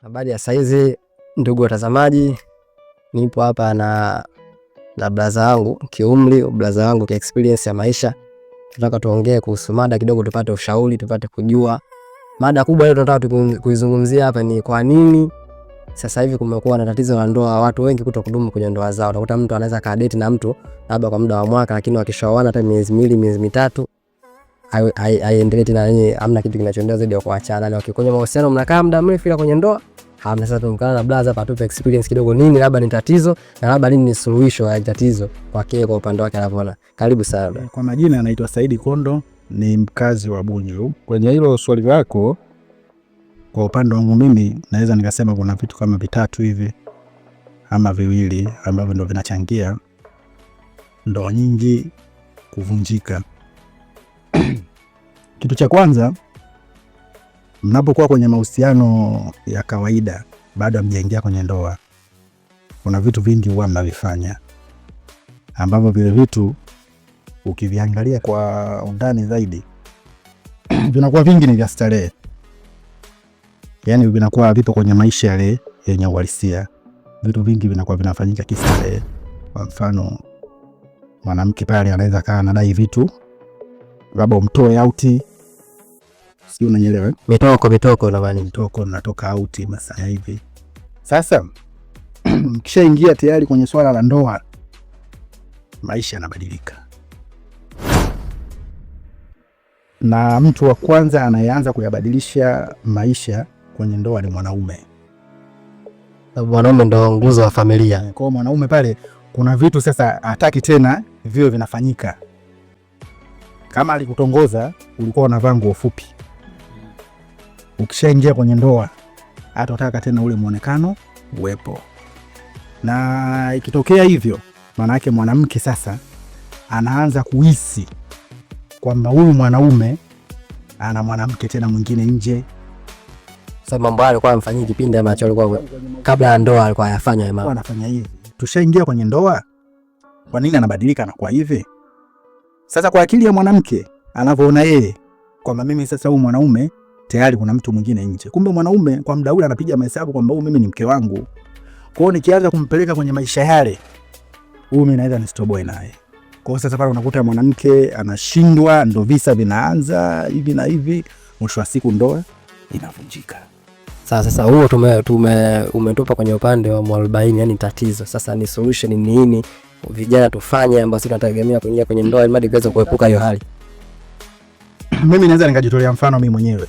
Habari ya saizi ndugu watazamaji, nipo hapa na blaza wangu kiumri, blaza wangu kwa experience ya maisha. Tunataka tuongee kuhusu mada kidogo, tupate ushauri, tupate kujua. Mada kubwa leo tunataka kuizungumzia hapa ni kwa nini sasa hivi kumekuwa na tatizo la ndoa, watu wengi kutokudumu kwenye ndoa zao. Utakuta mtu anaweza kadate na mtu labda kwa muda wa mwaka, lakini wakishaoana hata miezi miwili, miezi mitatu haiendelee tena, yani hamna kitu kinachoendelea zaidi ya kuachana. Na wakikonya mahusiano mnakaa muda mrefu, ila kwenye ndoa hamna. Sasa tumkana na blaza hapa atupe experience kidogo, nini labda ni tatizo na labda nini ni suluhisho la tatizo kwake, kwa upande wake anavyoona. Karibu sana. Kwa majina anaitwa Saidi Kondo, ni mkazi wa Bunju. Kwenye hilo swali lako, kwa upande wangu mimi naweza nikasema kuna vitu kama vitatu hivi ama viwili ambavyo ndio vinachangia ndoa nyingi kuvunjika. Kitu cha kwanza, mnapokuwa kwenye mahusiano ya kawaida baada ya mjaingia kwenye ndoa, kuna vitu vingi huwa mnavifanya ambavyo vile vitu ukiviangalia kwa undani zaidi vinakuwa vingi ni vya starehe, yani vinakuwa vipo kwenye maisha yale yenye uhalisia. Vitu vingi vinakuwa vinafanyika kistarehe. Kwa mfano, mwanamke pale anaweza kaa anadai vitu, labda umtoe auti, si unanielewa? Mitoko na bani mitoko, natoka auti masaa hivi. Sasa mkishaingia tayari kwenye swala la ndoa, maisha yanabadilika. Na mtu wa kwanza anayeanza kuyabadilisha maisha kwenye ndoa ni mwanaume. Mwanaume ndo nguzo wa familia. Kwa mwanaume pale kuna vitu sasa hataki tena vio vinafanyika. Kama alikutongoza ulikuwa unavaa nguo fupi, ukishaingia kwenye ndoa hata utaka tena ule muonekano uwepo. Na ikitokea hivyo, maana yake mwanamke sasa anaanza kuhisi kwamba huyu mwanaume ana mwanamke tena mwingine nje. Sasa mambo yale alikuwa anafanyia kipindi ambacho alikuwa kabla ya ndoa alikuwa anafanya mambo. Alikuwa anafanya hivi. Tushaingia kwenye ndoa, kwa nini anabadilika na kwa hivi? Sasa kwa akili ya mwanamke anavyoona yeye kwamba mimi sasa huyu mwanaume tayari kuna mtu mwingine nje. Kumbe mwanaume kwa muda ule anapiga mahesabu kwamba huyu mimi ni mke wangu. Kwa hiyo nikianza kumpeleka kwenye maisha yale, huyu mimi naweza nistoboe naye. Kwa hiyo sasa pale unakuta mwanamke anashindwa, ndo visa vinaanza hivi na hivi, mwisho wa siku ndoa inavunjika. Sasa huo umetupa kwenye upande wa mwarobaini, yani tatizo. Sasa ni solution ni nini vijana tufanye ambao sisi tunategemea kuingia kwenye ndoa ili tuweze kuepuka hiyo hali? Mimi naweza nikajitolea mfano mimi mwenyewe.